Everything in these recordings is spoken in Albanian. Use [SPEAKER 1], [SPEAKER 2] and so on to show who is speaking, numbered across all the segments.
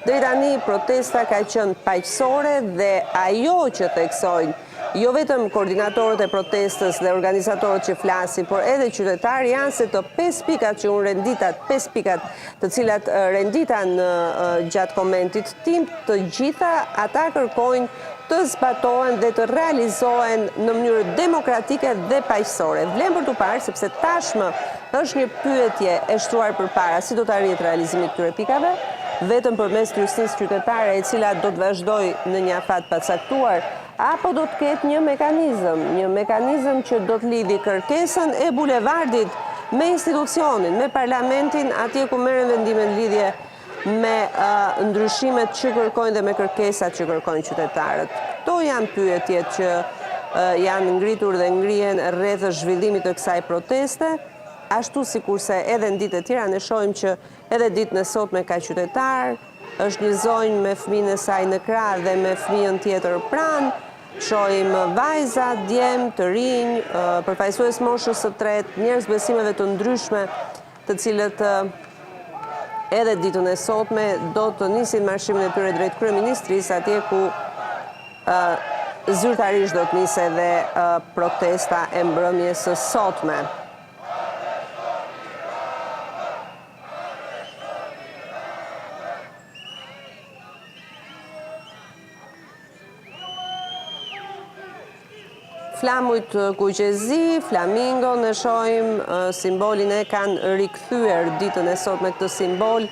[SPEAKER 1] Deri tani protesta ka qenë paqësore dhe ajo që theksojnë jo vetëm koordinatorët e protestës dhe organizatorët që flasin, por edhe qytetarë janë se të 5 pikat që unë renditat, 5 pikat të cilat renditan gjatë komentit tim, të gjitha ata kërkojnë të zbatohen dhe të realizohen në mënyrë demokratike dhe paqësore. Vlen për të parë sepse tashmë është një pyetje e shtruar përpara, si do të arrihet realizimi i këtyre pikave, vetëm përmes kryesisë qytetare e cila do të vazhdojë në një afat pacaktuar, apo do të ketë një mekanizëm që do të lidhi kërkesën e bulevardit me institucionin, me parlamentin, atje ku merren vendime në lidhje me ndryshimet që kërkojnë dhe me kërkesat që kërkojnë qytetarët. Këto janë pyetjet që janë ngritur dhe ngrihen rreth zhvillimit të kësaj proteste, ashtu sikurse edhe në ditë të tjera ne shohim që edhe ditën e sotme ka qytetar, është një zonjë me fëmijën e saj në krah dhe me fëmijën tjetër pranë. Shohim vajza, djem, të rinj, përfaqësues moshës së tretë, njerëz besimeve të ndryshme, të cilët edhe ditën e sotme do të nisin marshimin e tyre drejt kryeministrisë, atje ku zyrtarisht do të nisë edhe protesta e mbrëmjes së sotme. Flamujt kuqezi, flamingo, në shohim simbolin e kanë rikthyer ditën e sotme këtë simbol.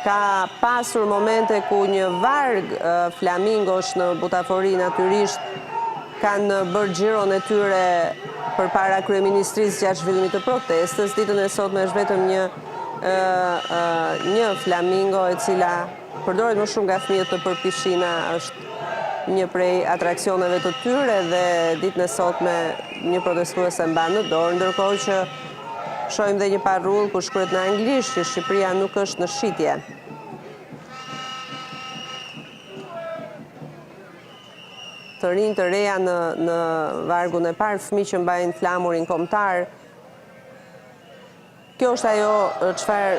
[SPEAKER 1] Ka pasur momente ku një varg flamingosh në butafori natyrisht kanë bërë xhiron e tyre përpara kryeministrisë gjatë zhvillimit të protestës. Ditën e sotme është vetëm një flamingo e cila përdoret më shumë nga fëmijët të përpishina, është një prej atraksioneve të tyre dhe ditën e sotme një protestuese mban në dorë, ndërkohë që shohim dhe një parrull ku shkruhet në anglisht që Shqipëria nuk është në shitje. Të rinj të reja në vargun e parë, fëmijë që mbajnë flamurin kombëtar. Kjo është ajo çfarë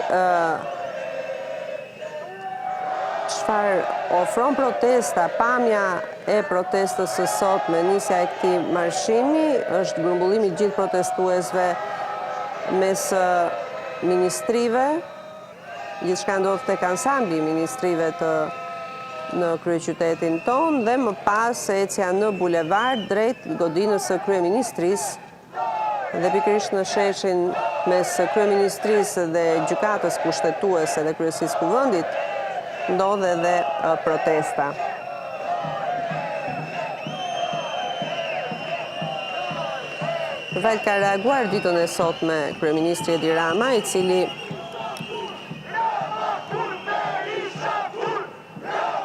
[SPEAKER 1] ofron protesta, pamja e protestës së sotme, nisja e këtij marshimi, është grumbullimi i gjithë protestuesve mes ministrive, gjithçka ndodh tek ansambli i ministrive në kryeqytetin tonë dhe më pas ecja në bulevard drejt godinës së kryeministrisë dhe pikërisht në sheshin mes kryeministrisë dhe gjykatës kushtetuese dhe kryesisë kuvendit ndodhe edhe protesta. Për fakt ka reaguar ditën e sotme kryeministri Edi Rama, i cili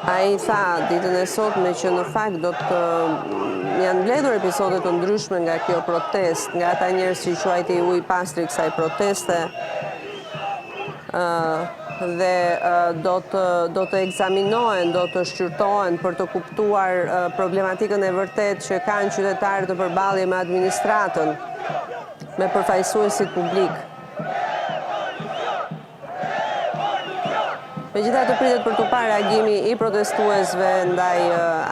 [SPEAKER 1] ai tha ditën e sotme që në fakt do të janë mbledhur episode të ndryshme nga kjo protestë, nga ata njerëz që quajti ujë i pastër kësaj proteste. Dhe do të ekzaminohen, do të shqyrtohen për të kuptuar problematikën e vërtet që kanë qytetarët të përballje me administratën, me përfaqësuesit publik. Megjithatë pritet për të parë reagimi i protestuesve ndaj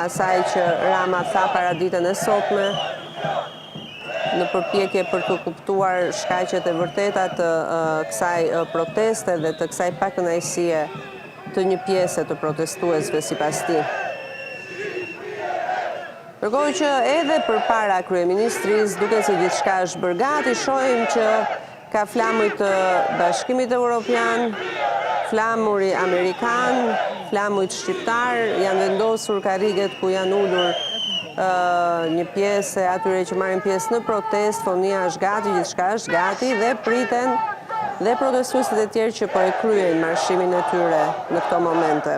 [SPEAKER 1] asaj që Rama tha para ditën e sotme, në përpjekje për të kuptuar shkaqet e vërteta të kësaj proteste dhe të kësaj pakënaqësie të një pjese të protestuesve sipas tij. Ndërkohë që edhe përpara kryeministrisë duket se gjithçka është bërë gati, shohim që ka flamujt të Bashkimit Evropian, flamuri amerikan, flamujt shqiptar, janë vendosur karriget ku janë ulur një pjesë e atyre që marrin pjesë në protestë, fonia është gati, gjithçka është gati dhe priten dhe protestuesit e tjerë që po e kryejnë marshimin e tyre në këto momente.